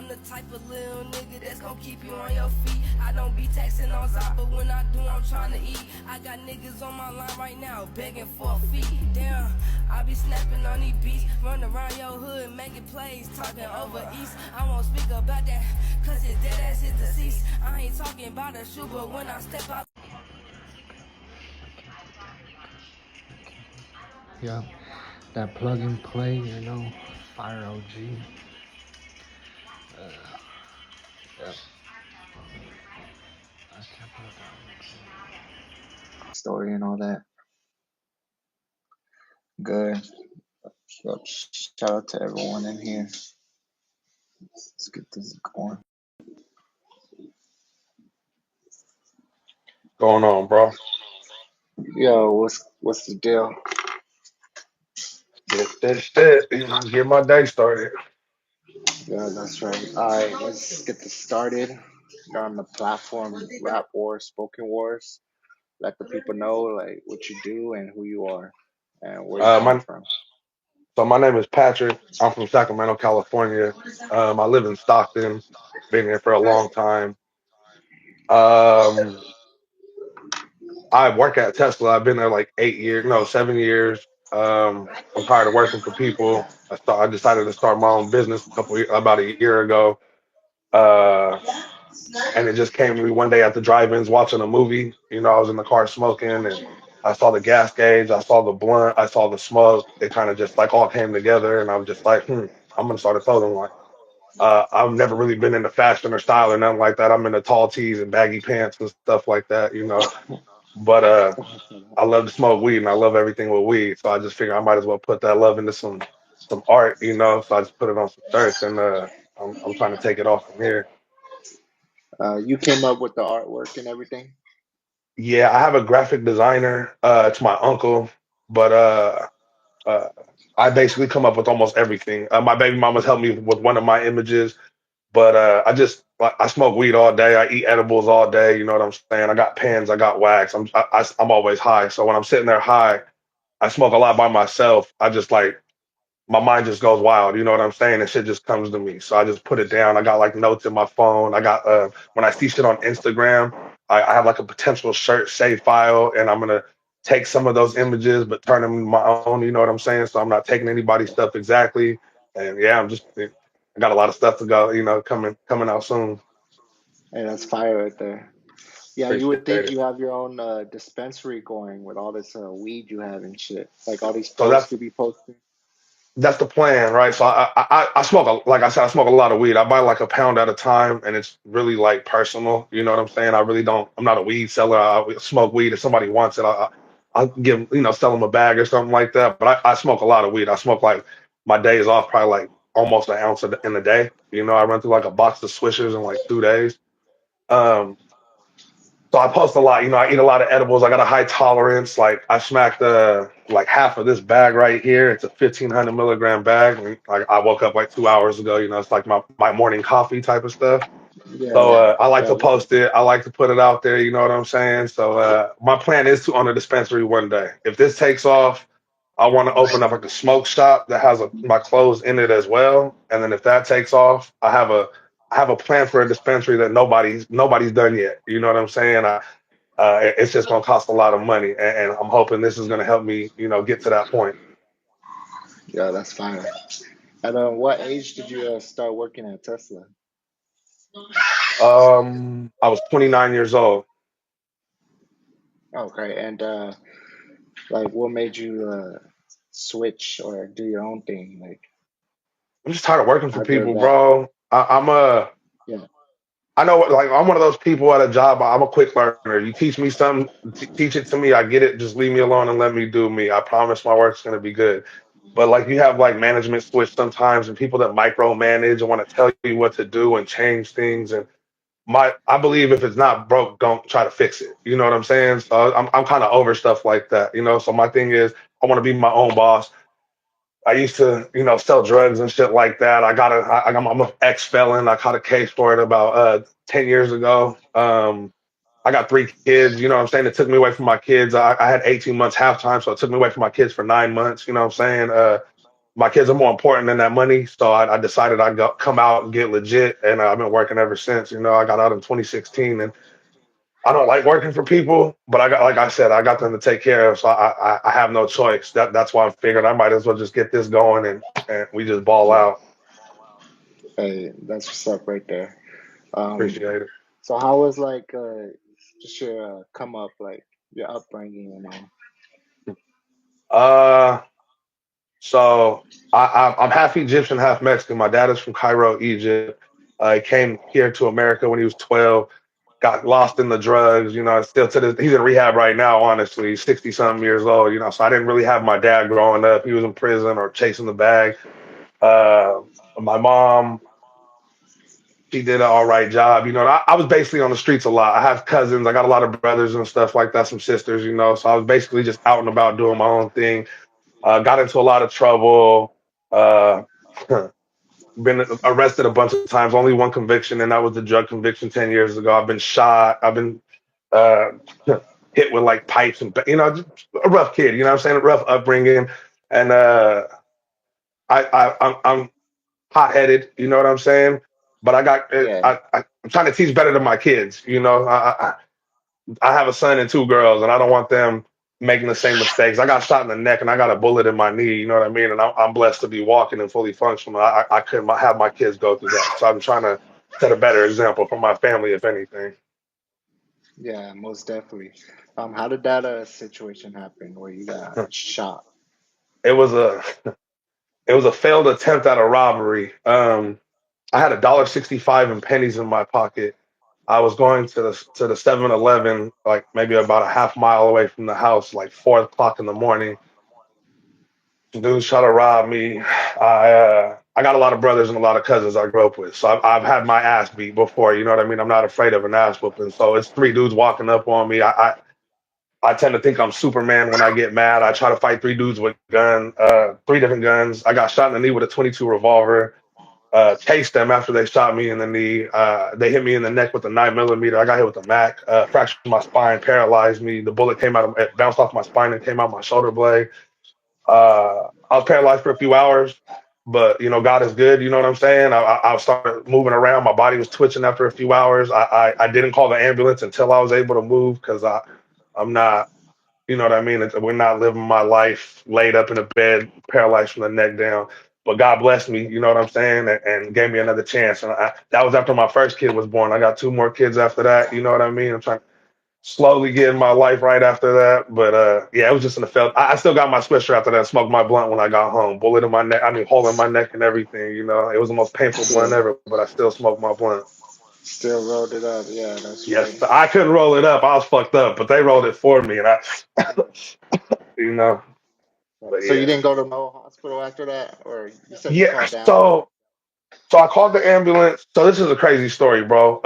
I'm the type of little nigga that's gon' keep you on your feet. I don't be texting on top, but when I do, I'm trying to eat. I got niggas on my line right now, begging for a fee. Damn, I be snapping on these beats, run around your hood, making plays, talking over east. I won't speak about that, cause his dead ass is deceased. I ain't talking about a shoe, but when I step out. Yeah, that plug and play, Fire OG. Yep. I can't put it down. Story and all that. Good. Yep. Shout out to everyone in here. Let's get this going. Going on, bro? Yo, what's the deal? This shit. Get my day started. Yeah, that's right. All right, let's get this started. You're on the platform Rap Wars, Spoken Wars. Let the people know like what you do and who you are and where you come My from. so my name is Patrick. I'm from Sacramento, California. I live in Stockton. Been here for a long time. Um, I work at Tesla. I've been there like 8 years, no, 7 years. I'm tired of working for people. I decided to start my own business about a year ago. Uh, and it just came to me one day at the drive-ins watching a movie. I was in the car smoking, and I saw the gas gauge, I saw the blunt, I saw the smoke. It kind of just like all came together, and I was just like, I'm gonna start a clothing line. I've never really been into fashion or style or nothing like that. I'm into tall tees and baggy pants and stuff like that. But I love to smoke weed, and I love everything with weed. So I just figured I might as well put that love into some art. So I just put it on some shirts, and I'm trying to take it off from here. You came up with the artwork and everything. Yeah, I have a graphic designer. It's my uncle, but uh, I basically come up with almost everything. My baby mama's helped me with one of my images, but I smoke weed all day. I eat edibles all day. You know what I'm saying? I got pens, I got wax. I'm always high. So when I'm sitting there high, I smoke a lot by myself. I just like my mind just goes wild. You know what I'm saying? And shit just comes to me. So I just put it down. I got like notes in my phone. I got when I see shit on Instagram, I have like a potential shirt save file, and I'm gonna take some of those images but turn them into my own. You know what I'm saying? So I'm not taking anybody's stuff exactly. And yeah, I got a lot of stuff to go. Coming out soon. Hey, that's fire right there. Yeah, you Appreciate would think it. you have your own dispensary going with all this weed you have and shit. Like all these So posts you be posting. that's the plan, right? So I smoke like I said, I smoke a lot of weed. I buy like a pound at a time, and it's really like personal. You know what I'm saying? I really don't. I'm not a weed seller. I smoke weed if somebody wants it. I'll give sell them a bag or something like that. But I smoke a lot of weed. I smoke like my days off probably like almost an ounce in a day. I run through like a box of Swishers in like 2 days. Um, so I post a lot. I eat a lot of edibles. I got a high tolerance. Like I smacked like half of this bag right here. It's a 1,500 milligram bag. And, like I woke up like 2 hours ago. It's like my morning coffee type of stuff. So Yeah, I like yeah, to post it. I like to put it out there. You know what I'm saying? So my plan is to own a dispensary one day. If this takes off, I want to open up like a smoke shop that has my clothes in it as well. And then if that takes off, I have a plan for a dispensary that nobody's done yet. You know what I'm saying? It's just gonna cost a lot of money, and I'm hoping this is gonna help me, get to that point. yeah. That's fire. At what age did you start working at Tesla? I was 29 years old. Okay, and like what made you switch or do your own thing? Like I'm just tired of working for other people, that, bro. yeah, I know, like I'm one of those people at a job. I'm a quick learner. You teach me something, teach it to me. I get it. Just leave me alone and let me do me. I promise my work's gonna be good. But like you have like management switch sometimes, and people that micromanage and want to tell you what to do and change things. And I believe if it's not broke, don't try to fix it. You know what I'm saying? So I'm kind of over stuff like that. So my thing is I want to be my own boss. I used to, sell drugs and shit like that. I'm an ex-felon. I caught a case for it about 10 years ago. I got 3 kids, you know what I'm saying? It took me away from my kids. I had 18 months halftime, so it took me away from my kids for 9 months, you know what I'm saying? my kids are more important than that money. So I decided I'd come out and get legit, and I've been working ever since. You know, I got out in 2016, and I don't like working for people, but I got, like I said, I got them to take care of, so I have no choice. That's why I figured I might as well just get this going, and we just ball Yeah. out. Hey, that's what's up right there. Um, Appreciate it. so how was like just your come up, like your upbringing and all? Uh, so I'm half Egyptian, half Mexican. My dad is from Cairo, Egypt. He came here to America when he was 12. Got lost in the drugs. You know, still to this, he's in rehab right now. Honestly, he's 60 something years old. You know, so I didn't really have my dad growing up. He was in prison or chasing the bag. Uh, my mom, she did an all right job. You know, I was basically on the streets a lot. I have cousins. I got a lot of brothers and stuff like that, some sisters. You know, so I was basically just out and about doing my own thing. Got into a lot of trouble. Uh, been arrested a bunch of times. Only one conviction, and that was the drug conviction 10 years ago. I've been shot. I've been uh, hit with like pipes and just a rough kid. You know what I'm saying? A rough upbringing, and I'm hot headed. You know what I'm saying? But I got Yeah, I'm trying to teach better to my kids. You know, I have a son and two girls, and I don't want them making the same mistakes. I got shot in the neck, and I got a bullet in my knee. You know what I mean? And I'm blessed to be walking and fully functional. I couldn't have my kids go through that, so I'm trying to set a better example for my family, if anything. yeah, most definitely. How did that situation happen where you got shot? It was a it was a failed attempt at a robbery. I had $1.65 in pennies in my pocket. I was going to the 7-Eleven, like maybe about a half mile away from the house, like 4 o'clock in the morning. Dudes try to rob me. I got a lot of brothers and a lot of cousins I grew up with, so I've had my ass beat before. You know what I mean? I'm not afraid of an ass whooping. So it's three dudes walking up on me. I tend to think I'm Superman when I get mad. I try to fight three dudes with three different guns. I got shot in the knee with a 22 revolver. Chased them after they shot me in the knee. They hit me in the neck with a 9 millimeter. I got hit with a Mac. Fractured my spine, paralyzed me. The bullet came out, it bounced off my spine and came out my shoulder blade. I was paralyzed for a few hours, but God is good. You know what I'm saying? I started moving around. My body was twitching after a few hours. I didn't call the ambulance until I was able to move because I'm not. You know what I mean? We're not living my life laid up in a bed, paralyzed from the neck down. But God blessed me, you know what I'm saying, and gave me another chance. And that was after my first kid was born. I got two more kids after that. You know what I mean? I'm trying to slowly get my life right after that. But yeah, it was just in the felt. I still got my swisher after that. Smoked my blunt when I got home. Bullet in my neck. I mean, hole in my neck and everything. You know, it was the most painful blunt Still, ever. But I still smoked my blunt. still rolled it up. Yeah, that's Yes, right. I couldn't roll it up. I was fucked up, but they rolled it for me, and you know. But So you yeah. didn't go to no hospital after that, or you said you Yeah, called the ambulance? so I called the ambulance. So this is a crazy story, bro.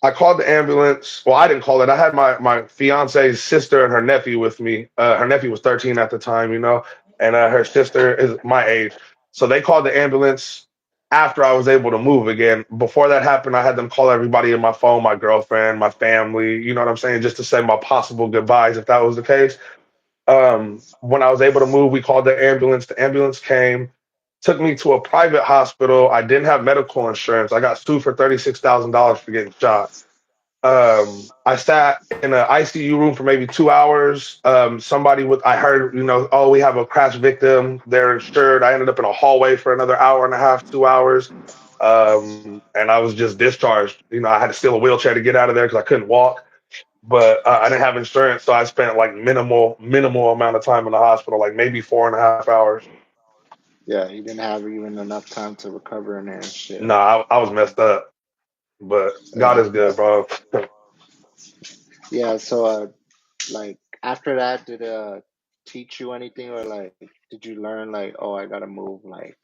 I called the ambulance. Well, I didn't call it. I had my fiance's sister and her nephew with me. Her nephew was 13 at the time, and her sister is my age. So they called the ambulance after I was able to move again. Before that happened, I had them call everybody in my phone, my girlfriend, my family. You know what I'm saying, just to say my possible goodbyes if that was the case. When I was able to move, we called the ambulance. The ambulance came, took me to a private hospital. I didn't have medical insurance. I got sued for $36,000 for getting shot. I sat in an ICU room for maybe 2 hours. I heard, oh, we have a crash victim. They're insured. I ended up in a hallway for another hour and a half, 2 hours. And I was just discharged. I had to steal a wheelchair to get out of there because I couldn't walk, but I didn't have insurance, so I spent like minimal amount of time in the hospital, like maybe 4.5 hours. Yeah, you didn't have even enough time to recover in there and shit. No, I was messed up, but God Yeah, is good, bro. yeah. So, like after that, did teach you anything, or like did you learn like, oh, I gotta move like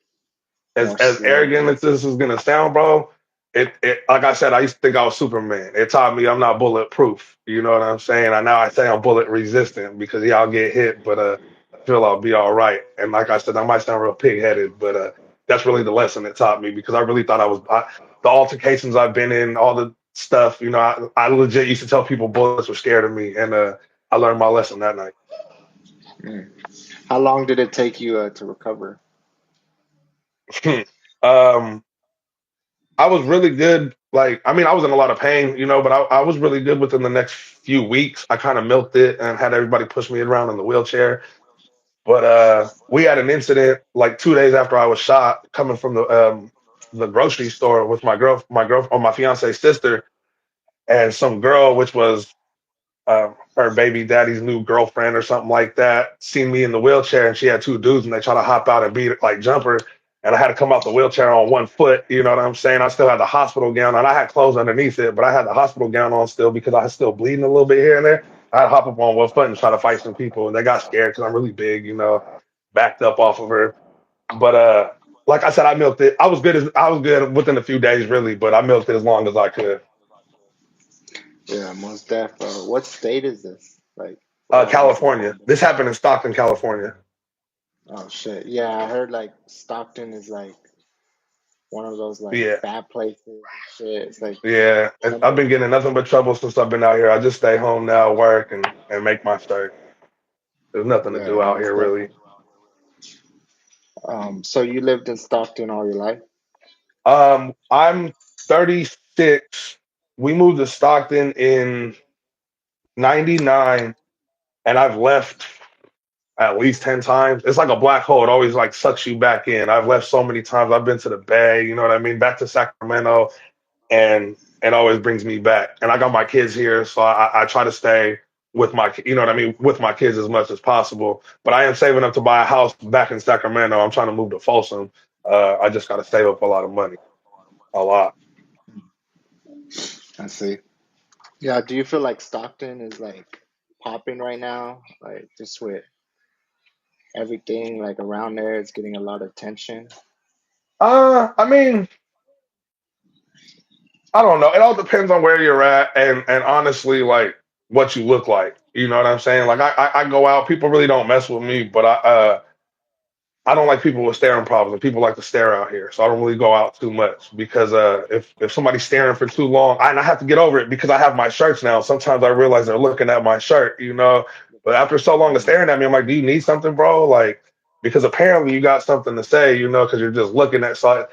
more As arrogant slowly? as this is gonna sound, bro, it like I said, I used to think I was Superman. It taught me I'm not bulletproof. You know what I'm saying? I now I say I'm bullet resistant because yeah, I'll get hit, but I feel I'll be all right. And like I said, I might sound real pig headed, but that's really the lesson it taught me because I really thought the altercations I've been in, all the stuff, I legit used to tell people bullets were scared of me, and I learned my lesson that night. Mm. How long did it take you to recover? um, I was really good. Like, I mean, I was in a lot of pain, but I was really good within the next few weeks. I kind of milked it and had everybody push me around in the wheelchair. But we had an incident like 2 days after I was shot, coming from the grocery store with or my fiance's sister, and some girl, which was her baby daddy's new girlfriend or something like that, seen me in the wheelchair, and she had two dudes, and they tried to hop out and beat it like jumper. And I had to come out the wheelchair on one foot. You know what I'm saying? I still had the hospital gown on. I had clothes underneath it, but I had the hospital gown on still because I was still bleeding a little bit here and there. I had to hop up on one foot and try to fight some people, and they got scared because I'm really big, backed up off of her. But like I said, I milked it. I was good within a few days, really, but I milked it as long as I could. Yeah, most def. What state is this? Like, where is it California. happening? This happened in Stockton, California. Oh shit. Yeah, I heard like Stockton is like one of those like Yeah. bad places and shit. It's like Yeah, and I've somebody. been getting nothing but trouble since I've been out here. I just stay home now, work, and make my start. There's nothing to Yeah, do out most here really. definitely. So you lived in Stockton all your life? I'm 36. We moved to Stockton in '99, and I've left at least 10 times. It's like a black hole. It always like sucks you back in. I've left so many times. I've been to the Bay, you know what I mean? Back to Sacramento, and it always brings me back. And I got my kids here, so I try to stay with what I mean, with my kids as much as possible. But I am saving up to buy a house back in Sacramento. I'm trying to move to Folsom. I just got to save up a lot of money, a lot. I see. Yeah, do you feel like Stockton is like popping right now? Like just with everything like around there, it's getting a lot of attention. I mean, I don't know. It all depends on where you're at, and honestly, like what you look like. You know what I'm saying? Like I go out, people really don't mess with me, but I don't like people with staring problems, and people like to stare out here. So I don't really go out too much because if somebody's staring for too long, and I have to get over it because I have my shirts now. Sometimes I realize they're looking at my shirt. But after so long of Mm, staring at me, I'm like, do you need something, bro? Like, because apparently you got something to say, because you're just looking at so.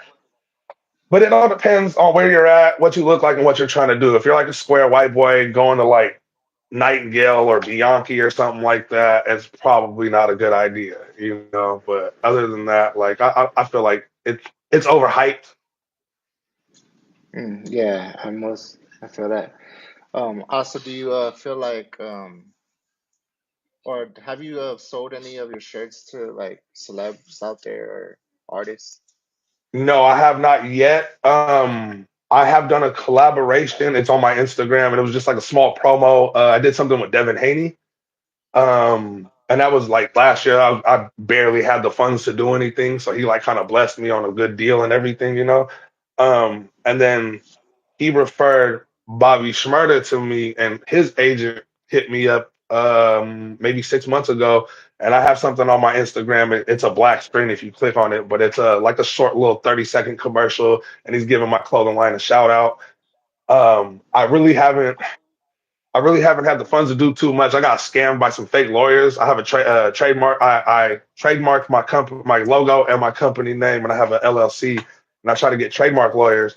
But it all depends on where you're at, what you look like, and what you're trying to do. If you're like a square white boy going to like Nightingale or Bianchi or something like that, it's probably not a good idea. But other than that, like I feel like it's overhyped. yeah, I feel that. Also, do you feel like or have you sold any of your shirts to like celebs out there or artists? No, I have not yet. I have done a collaboration. It's on my Instagram, and it was just like a small promo. I did something with Devin Haney. And that was like last year. I barely had the funds to do anything, so he like kind of blessed me on a good deal and everything. And then he referred Bobby Schmurder to me, and his agent hit me up maybe 6 months ago. And I have something on my Instagram. It's a black screen if you click on it, but it's like a short little 30-second commercial, and he's giving my clothing line a shout out. I really haven't. I really haven't had the funds to do too much. I got scammed by some fake lawyers. I have a trademark. I trademarked my company, my logo, and my company name, and I have an LLC. And I try to get trademark lawyers.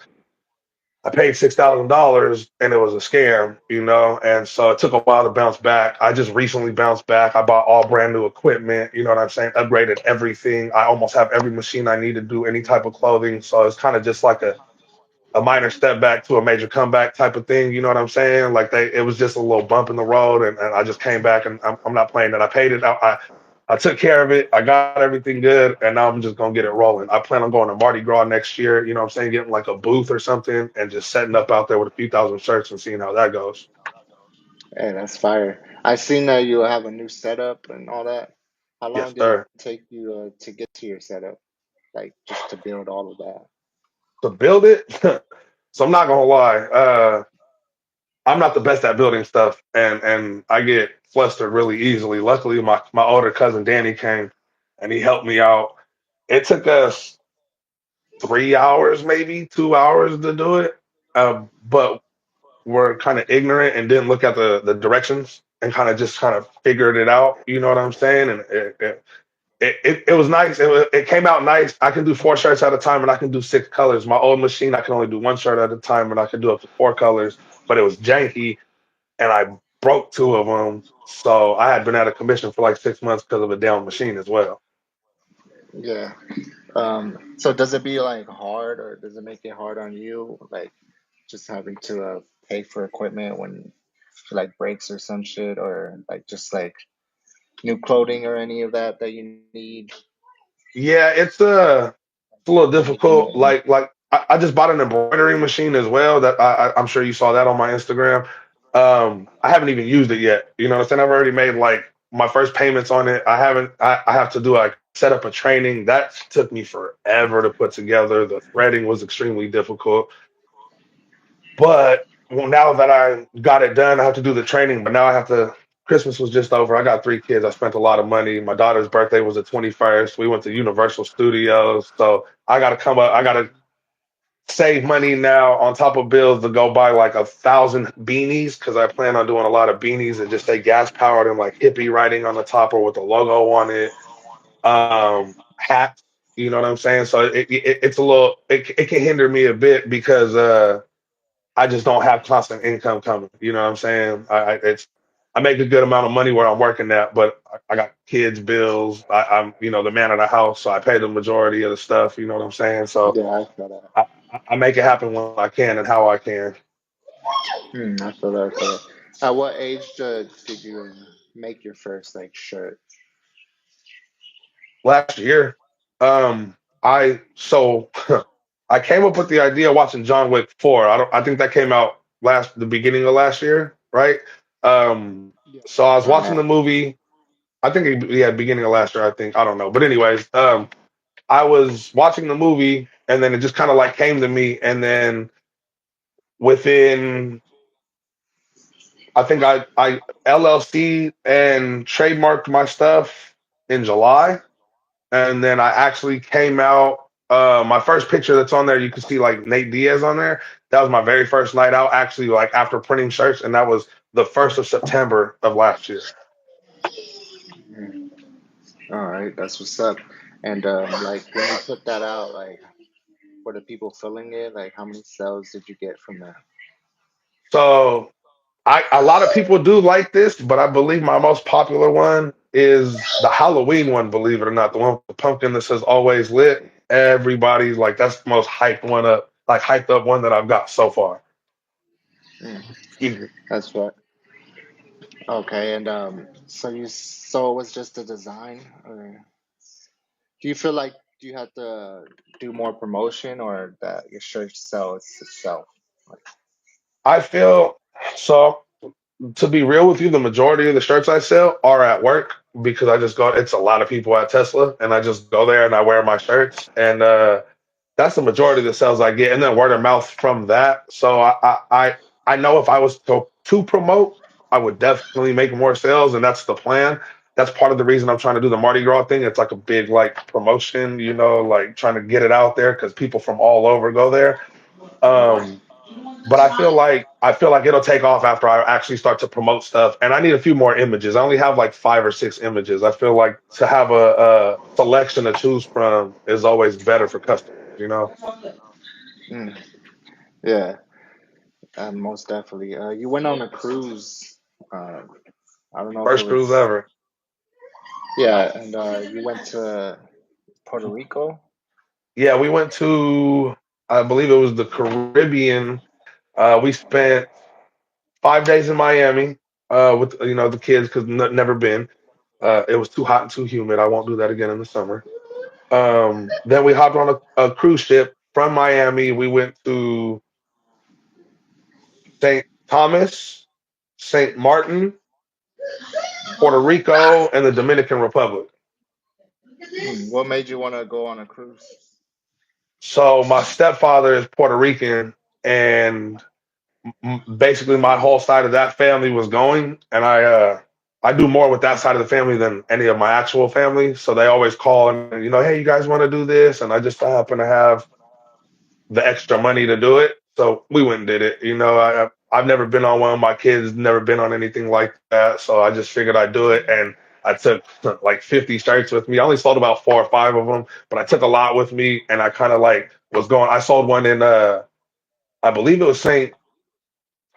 I paid $6,000, and it was a scam. And so it took a while to bounce back. I just recently bounced back. I bought all brand new equipment. You know what I'm saying? Upgraded everything. I almost have every machine I need to do any type of clothing. So it's kind of just like a minor step back to a major comeback type of thing. You know what I'm saying? Like it was just a little bump in the road, and I just came back, and I'm not playing that. I paid it. I took care of it. I got everything good, and now I'm just gonna get it rolling. I plan on going to Mardi Gras next year. You know what I'm saying? Getting like a booth or something, and just setting up out there with a few thousand shirts and seeing how that goes. Hey, that's fire. I seen that you have a new setup and all that. How Yes, long did it sir. take you to get to your setup? Like just to build all of that? To build it, so I'm not gonna lie. I'm not the best at building stuff, and I get flustered really easily. Luckily, my older cousin Danny came, and he helped me out. It took us 3 hours, maybe 2 hours to do it, but we're kind of ignorant and didn't look at the directions and kind of just kind of figured it out. You know what I'm saying? And it was nice. It came out nice. I can do four shirts at a time, and I can do six colors. My old machine, I can only do one shirt at a time, and I could do up to four colors. But it was janky, and I broke two of them. So I had been out of commission for like 6 months because of a down machine as well. Yeah. So does it be like hard, or does it make it hard on you, like just having to pay for equipment when like breaks or some shit, or like just like new clothing or any of that that you need? Yeah, it's a little difficult. I just bought an embroidery machine as well. That I'm sure you saw that on my Instagram. I haven't even used it yet. You know what I'm saying? I've already made like my first payments on it. I haven't. I have to do like set up a training that took me forever to put together. The threading was extremely difficult. But well, now that I got it done, I have to do the training. But now I have to. Christmas was just over. I got three kids. I spent a lot of money. My daughter's birthday was the 21st. We went to Universal Studios. So I got to come up. I got to save money now on top of bills to go buy like 1,000 beanies because I plan on doing a lot of beanies and just say gas powered and like hippie writing on the top or with the logo on it. Hats. You know what I'm saying? So it's a little. It can hinder me a bit because I just don't have constant income coming. You know what I'm saying? I make a good amount of money where I'm working at, but I got kids, bills. I'm the man of the house, so I pay the majority of the stuff. You know what I'm saying? So Yeah, I feel that. I, I make it happen when I can and how I can. I feel that. I feel that. At what age did you make your first like shirt? Last year, I so I came up with the idea watching John Wick 4. I think that came out the beginning of last year, right? Um, so I was watching Uh-huh. the movie. I think yeah, beginning of last year. I think I don't know, but anyways, I was watching the movie and then it just kind of like came to me, and then within I think I LLC and trademarked my stuff in July, and then I actually came out. My first picture that's on there, you can see like Nate Diaz on there. That was my very first night out, actually, like after printing shirts, and that was the 1st of September of last year. Mm. All right, that's what's up. And like when you put that out, like were the people filling it? Like how many sales did you get from that? So a lot of people do like this, but I believe my most popular one is the Halloween one. Believe it or not, the one with the pumpkin that says "Always Lit." Everybody's like, that's the most hyped up one that I've got so far. Mm, You- that's right. Okay, and so it was just a design, or do you feel like you had to do more promotion, or that your shirt sells itself? Like, I feel so. To be real with you, the majority of the shirts I sell are at work because I just go. It's a lot of people at Tesla, and I just go there and I wear my shirts, and that's the majority of the sales I get, and then word of mouth from that. So I know if I was to promote, I would definitely make more sales, and that's the plan. That's part of the reason I'm trying to do the Mardi Gras thing. It's like a big like promotion, like trying to get it out there because people from all over go there. Um, but I feel like it'll take off after I actually start to promote stuff, and I need a few more images. I only have like 5 or 6 images. I feel like to have a selection to choose from is always better for customers. mm, yeah, most definitely. You went on a cruise. Uh, I don't know if it First cruise was. ever. Yeah, and you went to Puerto Rico. Yeah, we went to, I believe it was the Caribbean. We spent 5 days in Miami with the kids because never been. It was too hot and too humid. I won't do that again in the summer. Then we hopped on a cruise ship from Miami. We went to St. Thomas, St. Martin, Puerto Rico, and the Dominican Republic. What made you want to go on a cruise? So my stepfather is Puerto Rican, and basically my whole side of that family was going, and I do more with that side of the family than any of my actual family. So they always call and hey, you guys want to do this, and I just happen to have the extra money to do it. So we went and did it. I've never been on one. My kids never been on anything like that. So I just figured I'd do it. And I took like 50 shirts with me. I only sold about 4 or 5 of them, but I took a lot with me, and I kind of like was going. I sold one in I believe it was St.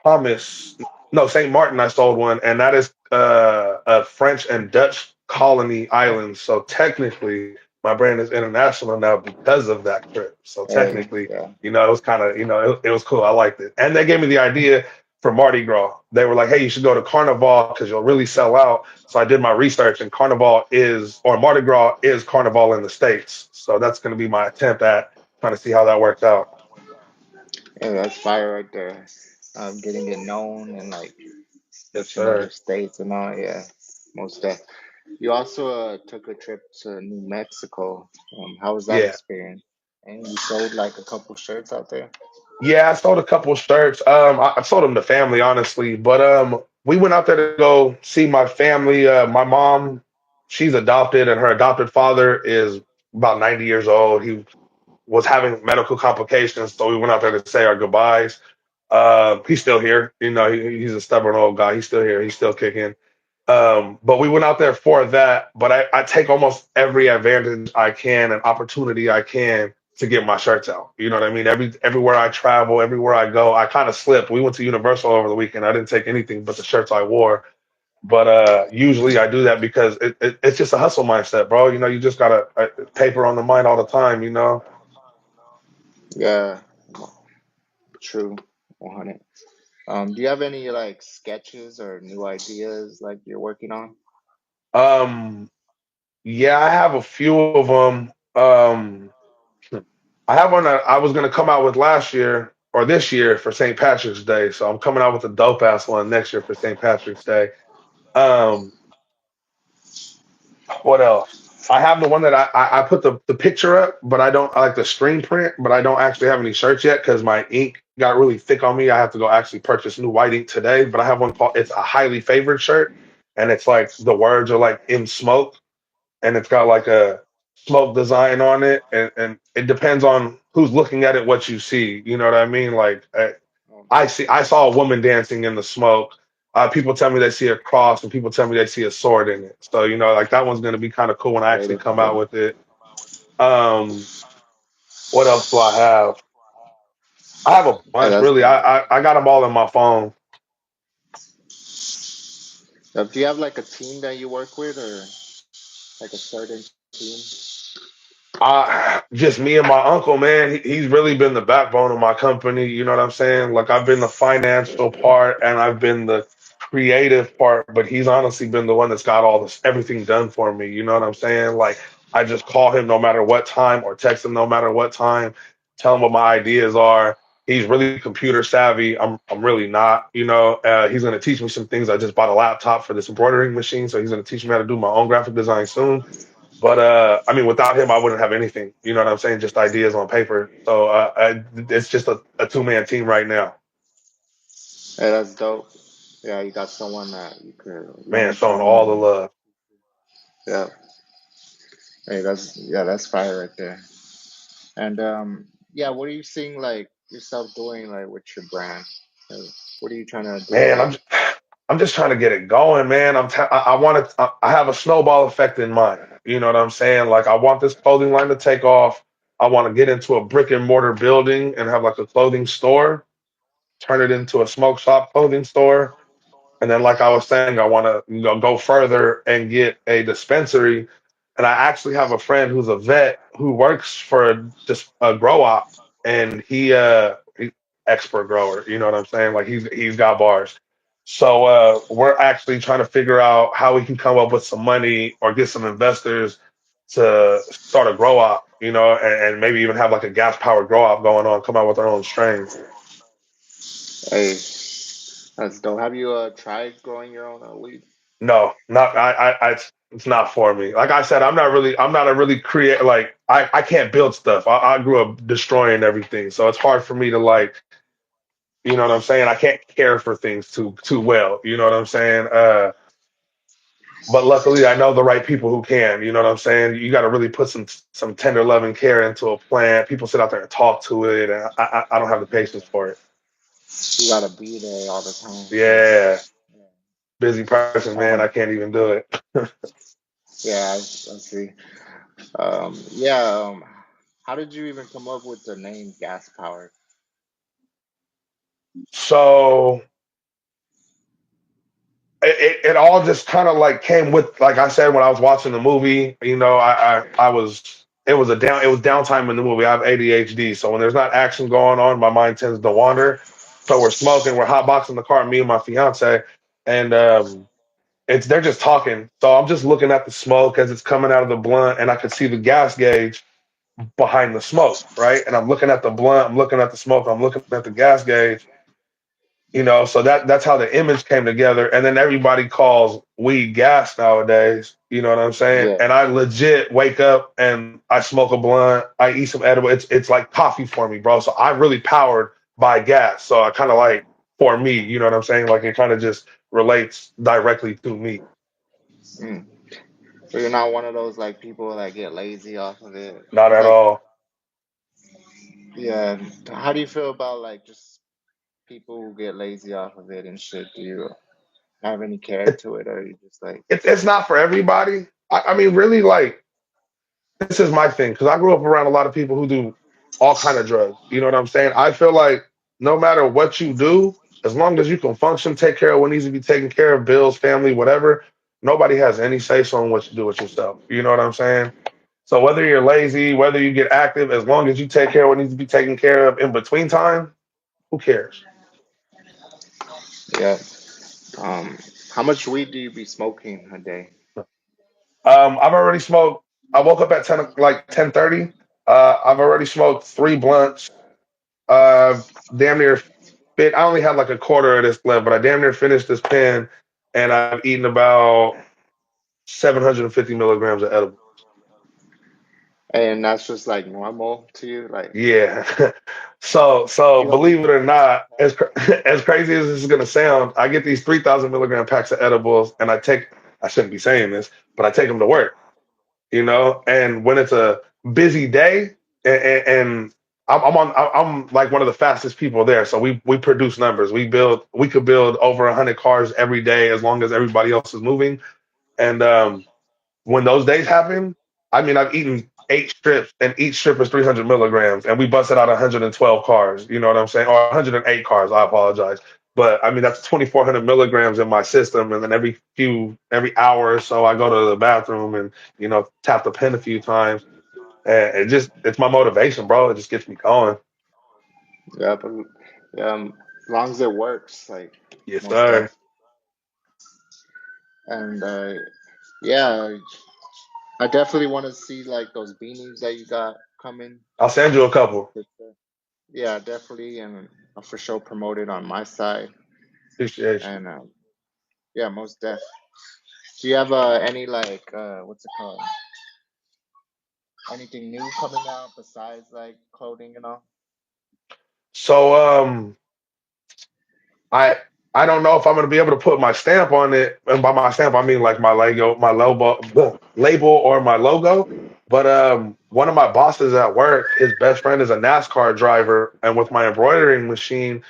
Thomas, no, St. Martin. I sold one, and that is a French and Dutch colony island. So technically, my brand is international now because of that trip. So Hey, technically, yeah. it was kind of, it was cool. I liked it, and they gave me the idea for Mardi Gras. They were like, "Hey, you should go to Carnival because you'll really sell out." So I did my research, and Carnival is, or Mardi Gras is Carnival in the States. So that's going to be my attempt at trying to see how that works out. Yeah, that's fire right there. Getting it known and like Yes, reaching other sir. states and all. Yeah, most def. You also took a trip to New Mexico. How was that Yeah. experience? And you sold like a couple shirts out there. Yeah, I sold a couple of shirts. I sold them to family, honestly, but we went out there to go see my family. My mom, she's adopted, and her adopted father is about 90 years old. He was having medical complications, so we went out there to say our goodbyes. He's still here. He's a stubborn old guy. He's still here. He's still kicking. But we went out there for that. But I take almost every advantage I can and opportunity I can to get my shirts out. You know what I mean? Everywhere I travel, everywhere I go, I kind of slipped. We went to Universal over the weekend. I didn't take anything but the shirts I wore. But usually I do that because it's just a hustle mindset, bro. You just got a paper on the mind all the time. Yeah, true. 100. Do you have any like sketches or new ideas like you're working on? Um, yeah, I have a few of them. I have one that I was gonna come out with last year or this year for St. Patrick's Day. So I'm coming out with a dope ass one next year for St. Patrick's Day. Um, what else? I have the one that I put the picture up, but I like the screen print, but I don't actually have any shirts yet because my ink got really thick on me. I have to go actually purchase new white ink today. But I have one called, it's a highly favored shirt, and it's like the words are like in smoke, and it's got like a smoke design on it, and it depends on who's looking at it, what you see. You know what I mean? Like I saw a woman dancing in the smoke. People tell me they see a cross, and people tell me they see a sword in it. So like that one's gonna be kind of cool when I actually Creative. come out Yeah. with it. Um, what else do I have? I have a Yeah, bunch, that's really. dope. I got them all in my phone. Do you have like a team that you work with or like a certain team? Just me and my uncle, man. He's really been the backbone of my company. You know what I'm saying? Like I've been the financial part and I've been the creative part, but he's honestly been the one that's got all this everything done for me. You know what I'm saying? Like I just call him no matter what time or text him no matter what time, tell him what my ideas are. He's really computer savvy. I'm really not. He's gonna teach me some things. I just bought a laptop for this embroidering machine, so he's gonna teach me how to do my own graphic design soon. But I mean, without him, I wouldn't have anything. You know what I'm saying? Just ideas on paper. So it's just a two-man team right now. Hey, that's dope. Yeah, you got someone that you could Man, learn showing from all the and love. yeah. Hey, that's fire right there. And yeah, what are you seeing like yourself doing like with your brand? Like, what are you trying to do with Man, it? I'm just trying to get it going, man. I want to. I have a snowball effect in mind. You know what I'm saying? Like I want this clothing line to take off. I want to get into a brick and mortar building and have like a clothing store, turn it into a smoke shop clothing store. And then, like I was saying, I want to go further and get a dispensary. And I actually have a friend who's a vet who works for just a grow op, and he expert grower. You know what I'm saying? Like he's got bars. So we're actually trying to figure out how we can come up with some money or get some investors to start a grow op. And maybe even have like a gas powered grow op going on, come out with our own strains. Hey, that's dope. Have you tried growing your own weed? No, not it's not for me. Like I said, I'm not a really create. Like I can't build stuff. I grew up destroying everything, so it's hard for me to like, you know what I'm saying. I can't care for things too well. You know what I'm saying. But luckily, I know the right people who can. You know what I'm saying. You got to really put some tender love and care into a plant. People sit out there and talk to it, and I don't have the patience for it. You gotta be there all the time. Yeah, busy It's person, man. I hard. can't even do it. Yeah, I see. Yeah. How did you even come up with the name gas powered? So it all just kind of like came with, like I said, when I was watching the movie, I was, it was downtime in the movie. I have ADHD, so when there's not action going on, my mind tends to wander. So we're smoking, we're hotboxing the car, me and my fiance, and it's they're just talking. So I'm just looking at the smoke as it's coming out of the blunt, and I could see the gas gauge behind the smoke, right? And I'm looking at the blunt, I'm looking at the smoke, I'm looking at the gas gauge, so that's how the image came together. And then everybody calls weed gas nowadays, you know what I'm saying? Yeah. And I legit wake up and I smoke a blunt, I eat some edible. It's like coffee for me, bro. So I'm really powered by gas. So I kind of like, for me, you know what I'm saying? Like it kind of just relates directly to me. Mm. So you're not one of those like people that get lazy off of it. Not Cause at like, all. yeah. How do you feel about like just people who get lazy off of it and shit? Do you have any care It, to it, or are you just like, it's not for everybody. I mean, really, like this is my thing because I grew up around a lot of people who do all kind of drugs. You know what I'm saying? I feel like no matter what you do, as long as you can function, take care of what needs to be taken care of, bills, family, whatever, nobody has any say so on what you do with yourself. You know what I'm saying? So whether you're lazy, whether you get active, as long as you take care of what needs to be taken care of in between time, who cares? yeah? Um, how much weed do you be smoking a day? I've already smoked. I woke up at 10:30. I've already smoked 3 blunts. Uh, damn near fit. I only had like a quarter of this left, but I damn near finished this pen, and I've eaten about 750 milligrams of edible. And that's just like normal to you, like Yeah. So you don't believe need it or more than not, that. as crazy as this is gonna sound, I get these 3,000 milligram packs of edibles, and I shouldn't be saying this, but I take them to work. And when it's a busy day, and I'm like one of the fastest people there, so we produce numbers. We could build over 100 cars every day as long as everybody else is moving. And when those days happen, I mean, I've eaten 8 strips, and each strip is 300 milligrams, and we busted out 112 cars. You know what I'm saying? Or 108 cars. I apologize. But I mean, that's 2,400 milligrams in my system. And then every hour or so, I go to the bathroom and, tap the pen a few times. And it's my motivation, bro. It just gets me going. Yeah, but as long as it works, like Yes, most sir. definitely. And yeah, I definitely want to see like those beanies that you got coming. I'll send you a couple. For sure. Yeah, definitely, and I'll for sure promote it on my side. Appreciate you. And yeah, most def. Do you have any like what's it called? Anything new coming out besides like clothing and all? So, I I don't know if I'm gonna be able to put my stamp on it, and by my stamp I mean like my label or my logo. But one of my bosses at work, his best friend is a NASCAR driver, and with my embroidering machine,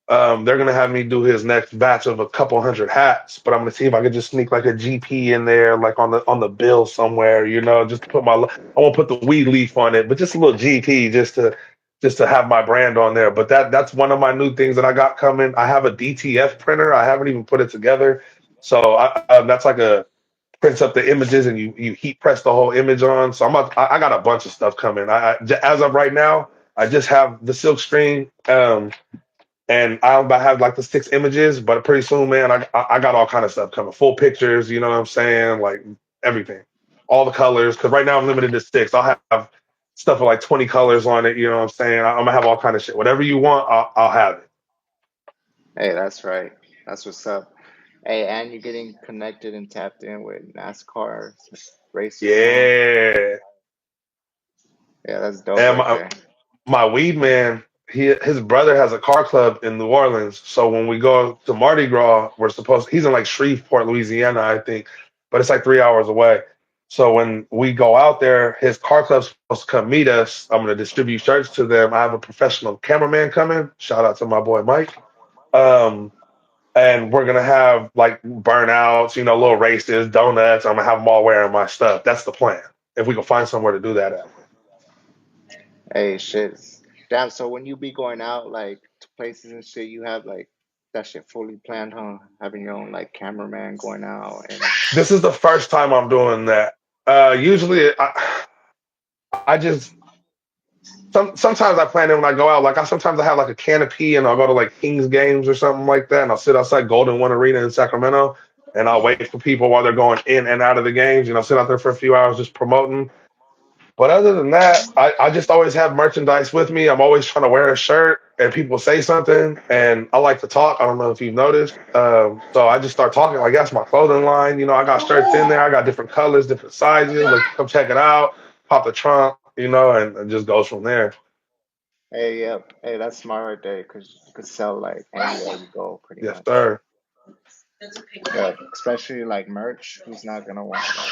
they're gonna have me do his next batch of a couple hundred hats. But I'm gonna see if I could just sneak like a GP in there, like on the bill somewhere, just to put I won't put the weed leaf on it, but just a little GP just to have my brand on there. But that's one of my new things that I got coming. I have a DTF printer. I haven't even put it together. So that's like a prints up the images and you heat press the whole image on. So I got a bunch of stuff coming. As of right now, I just have the silk screen. And I have like the 6 images, but pretty soon, man, I got all kind of stuff coming. Full pictures, you know what I'm saying? Like everything, all the colors. Because right now I'm limited to 6. I'll have stuff with like 20 colors on it. You know what I'm saying? I'm gonna have all kind of shit. Whatever you want, I'll have it. Hey, that's right. That's what's up. Hey, and you're getting connected and tapped in with NASCAR racers now. Yeah. Yeah, that's dope And right there. my weed man, his brother has a car club in New Orleans. So when we go to Mardi Gras, he's in like Shreveport, Louisiana, I think, but it's like 3 hours away. So when we go out there, his car club's supposed to come meet us. I'm gonna distribute shirts to them. I have a professional cameraman coming. Shout out to my boy Mike. Um, and we're gonna have like burnouts, little races, donuts. I'm gonna have them all wearing my stuff. That's the plan. If we can find somewhere to do that at. Hey, shit. Damn, so when you be going out like to places and shit, you have like that shit fully planned, huh? Having your own like cameraman going out and This is the first time I'm doing that. Usually, I just sometimes I plan it when I go out. Like sometimes I have like a canopy and I'll go to like Kings games or something like that, and I'll sit outside Golden One Arena in Sacramento, and I'll wait for people while they're going in and out of the games. Sit out there for a few hours just promoting. But other than that, I just always have merchandise with me. I'm always trying to wear a shirt and people say something, and I like to talk. I don't know if you've noticed. So I just start talking like that's my clothing line. I got shirts in there. I got different colors, different sizes. Like, come check it out. Pop the trunk, and it just goes from there. hey, yep, hey, that's smart right there, cause you could sell like anywhere you go, pretty Yes, much. sir. Yeah, especially like merch. Who's not gonna want that?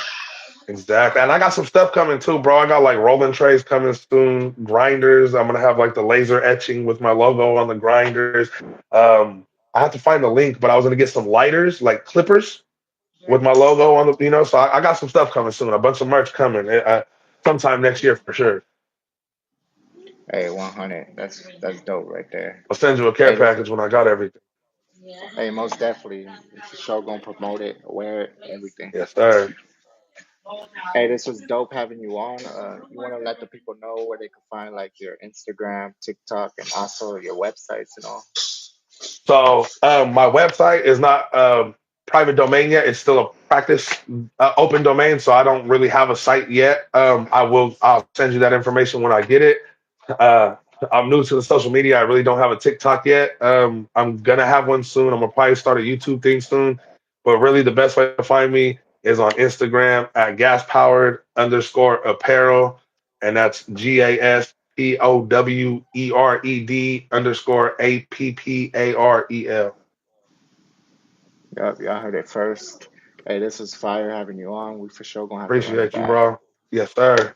Exactly. And I got some stuff coming too, bro. I got like rolling trays coming soon, grinders. I'm gonna have like the laser etching with my logo on the grinders. I have to find the link, but I was gonna get some lighters, like clippers, with my logo on so I got some stuff coming soon. A bunch of merch coming sometime next year for sure. Hey, 100. That's dope right there. I'll send you a care Hey, this package when I got everything. hey, most definitely for sure gonna promote it, wear it, everything. Yes, sir. Hey, this was dope having you on. You want to let the people know where they can find like your Instagram, TikTok, and also your websites and all. So my website is not private domain yet. It's still a practice open domain, so I don't really have a site yet. I'll send you that information when I get it. Uh, I'm new to the social media. I really don't have a TikTok yet. I'm gonna have one soon. I'm gonna probably start a YouTube thing soon. But really, the best way to find me is on Instagram at gaspowered_apparel, and that's GASPOWERED_APPAREL. Yup, y'all heard it first. Hey, this was fire having you on. We for sure gonna have to run it Appreciate you, back. bro. Yes, sir.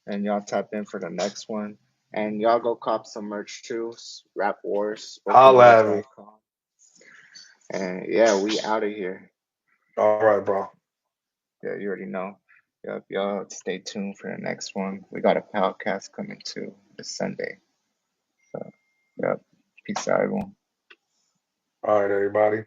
And y'all tap in for the next one. And y'all go cop some merch too. Rap Wars, Holla at me. spokenwars.com. And yeah, we out of here. All right, bro. Yeah, you already know. Yep, y'all stay tuned for the next one. We got a podcast coming too this Sunday. So, yep. Peace out, everyone. All right, everybody.